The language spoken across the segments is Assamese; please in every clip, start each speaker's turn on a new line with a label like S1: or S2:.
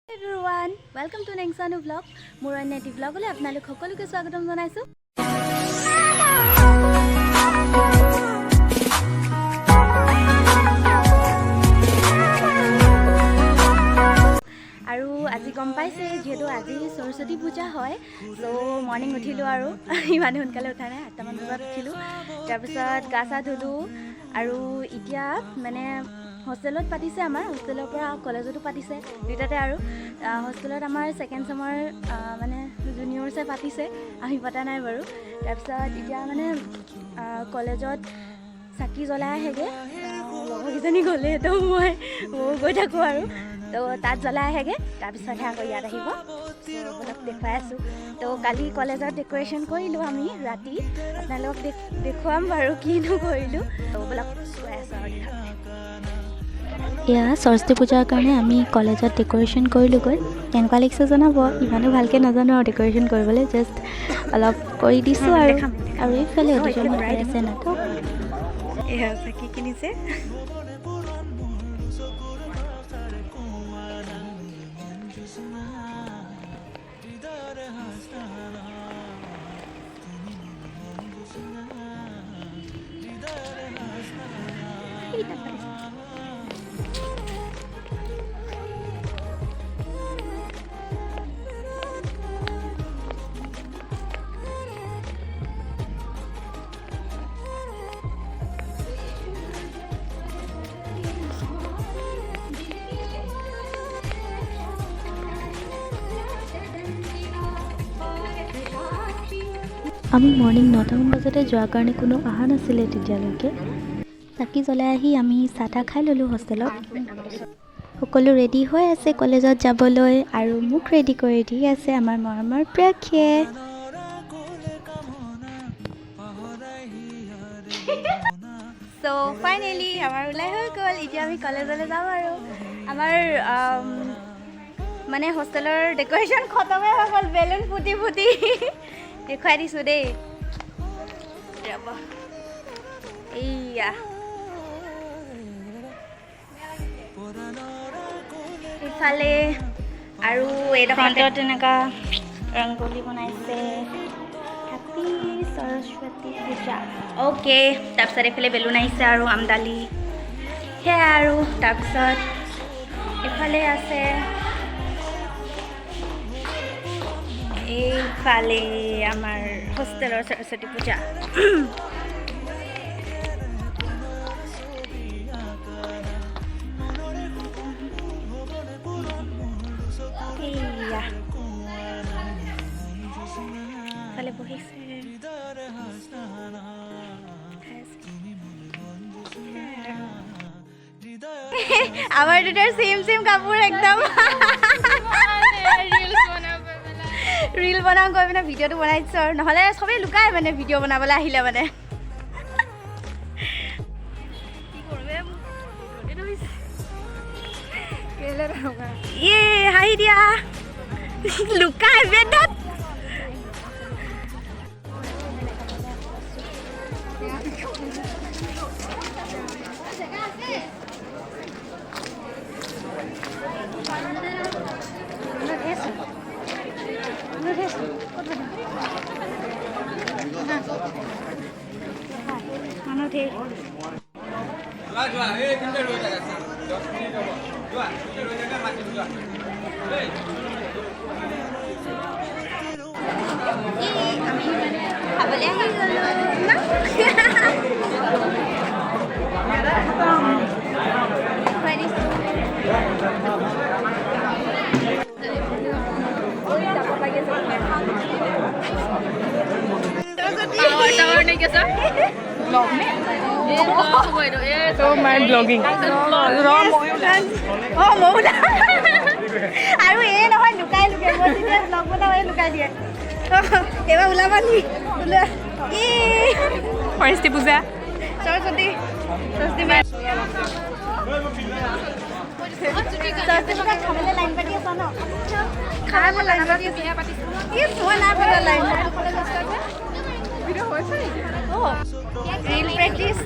S1: Everyone, welcome to next new vlog. More native vlog le apnalok সকলোকে স্বাগতম জনাইছো। আৰু আজি গম পাইছে যেহেতু আজি সৰস্বতী পূজা হয় সো মৰ্নিং উঠিলো আৰু ইমান সোনকালে উঠা নাই 8টা মান বজাত উঠিলো তাৰ পিছত গা চা ধুলো আৰু এতিয়া মানে হোস্টেলত পাতিছে আমাৰ হোস্টেলৰ পৰা কলেজতো পাতিছে দুটাতে আৰু হোস্টেলত আমাৰ সেকেন্ড সেমৰ মানে জুনিয়ৰছে পাতিছে আমি পতা নাই বাৰু তাৰপিছত এতিয়া মানে কলেজত চাকি জ্বলাই আহেগে লগৰজনী গ'লে তো মই গৈ থাকোঁ আৰু তো তাত জ্বলাই আহেগে তাৰপিছতহে আকৌ ইয়াত আহিব আপোনালোকক দেখুৱাই আছোঁ তো কালি কলেজত ডেক'ৰেশ্যন কৰিলোঁ আমি ৰাতি আপোনালোকক দেখুৱাম বাৰু কিনো কৰিলোঁ তো আপোনালোক কৈ আছোঁ আৰু এয়া সৰস্বতী পূজাৰ কাৰণে আমি কলেজত ডেক'ৰেশ্যন কৰিলোঁগৈ কেনেকুৱা লাগিছে জনাব ইমানো ভালকৈ নাজানো আৰু ডেক'ৰেশ্যন কৰিবলৈ জাষ্ট অলপ কৰি দিছোঁ আৰু এইফালে দুজন আছে নাটক এয়া চাকি কিনিছে আমি মৰ্নিং 9টামান বজাতে যোৱাৰ কাৰণে কোনো অহা নাছিলে তেতিয়ালৈকে চাকি জ্বলাই আহি আমি চাহ তাহ খাই ল'লোঁ হোষ্টেলত সকলো ৰেডি হৈ আছে কলেজত যাবলৈ আৰু মোক ৰেডি কৰি দি আছে আমাৰ মৰমৰ প্ৰেক্ষে সো ফাইনেলি আমাৰ ওলাই হৈ গ'ল এতিয়া আমি কলেজলৈ যাম আৰু আমাৰ মানে হোষ্টেলৰ ডেক'ৰেশ্যন খতমে হৈ গ'ল বেলুন ফুটি ফুটি দেখুৱাই দিছোঁ দেই এইয়া ইফালে আৰু এইডোখৰতে তেনেকুৱা ৰংগলী বনাইছে হেপী সৰস্বতী পূজা অ'কে তাৰপিছত এইফালে বেলুন আহিছে আৰু আমদালি সেয়া আৰু তাৰপিছত এইফালে আছে এইফালে আমাৰ হোষ্টেলৰ সৰস্বতী পূজা এইফালে বহিছে আমাৰ দুটাৰ চেম কাপোৰ একদম ৰীল বনাওঁ গৈ মানে ভিডিঅ'টো বনাই দিছোঁ আৰু নহ'লে চবেই লুকাই মানে ভিডিঅ' বনাবলৈ আহিলে মানে ইয়ে হাঁহি দিয়া লুকাই বেদত
S2: So my vlogging.
S1: আৰু এই নহয় লুকাই লুকাই মই যেতিয়া ব্লগ বনাওঁ এই লুকাই দিয়ে এইবাৰ ওলাবা নি
S2: সৰস্বতী পূজা
S1: সৰস্বতী খাবলৈ লাইন পাতি আছা ন খাই মই লাইন পাতি বিয়া পাতিছোঁ মই নাই পতা line reel practice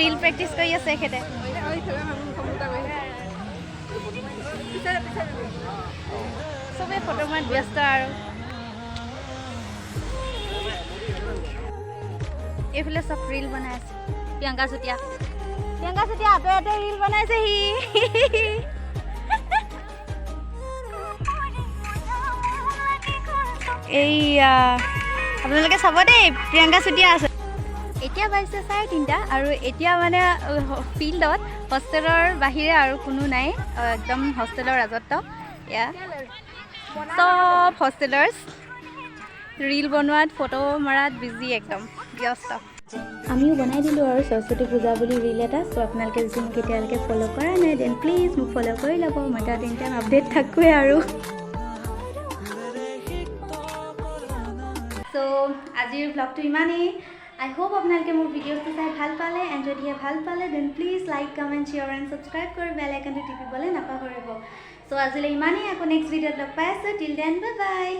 S1: reel practice कर ফটো মাত ব্যস্ত আৰু এইফালে চব ৰিল বনাই আছে প্ৰিয়ংকা চুতীয়া আঁতৰে আঁতৰে ৰিল বনাইছে সি এইয়া আপোনালোকে চাব দেই প্ৰিয়ংকা চুতীয়া আছে এতিয়া বাজিছে 3:30 আৰু এতিয়া মানে ফিল্ডত হোষ্টেলৰ বাহিৰে আৰু কোনো নাই একদম হোষ্টেলৰ ৰাজত্ব এয়া চব হোষ্টেলাৰ্ছ ৰিল বনোৱাত ফটো মৰাত বিজি একদম ব্যস্ত আমিও বনাই দিলোঁ আৰু সৰস্বতী পূজা বুলি ৰিল এটা চ' আপোনালোকে যদি মোক এতিয়ালৈকে ফ'ল' কৰা নাই দেন প্লিজ মোক ফ'ল' কৰি ল'ব মই তাত এনি টাইম আপডেট থাকোঁৱে আৰু চ' আজিৰ ব্লগটো ইমানেই আই হোপ আপোনালোকে মোৰ ভিডিঅ'টো চাই ভাল পালে এণ্ড যদিহে ভাল পালে then please like comment share and subscribe কৰি বেল আইকনটো টিপিবলৈ নাপাহৰিব চ' আজিলৈ ইমানেই আকৌ নেক্সট ভিডিঅ'ত লগ পাই আছোঁ টিল দেন বাই বাই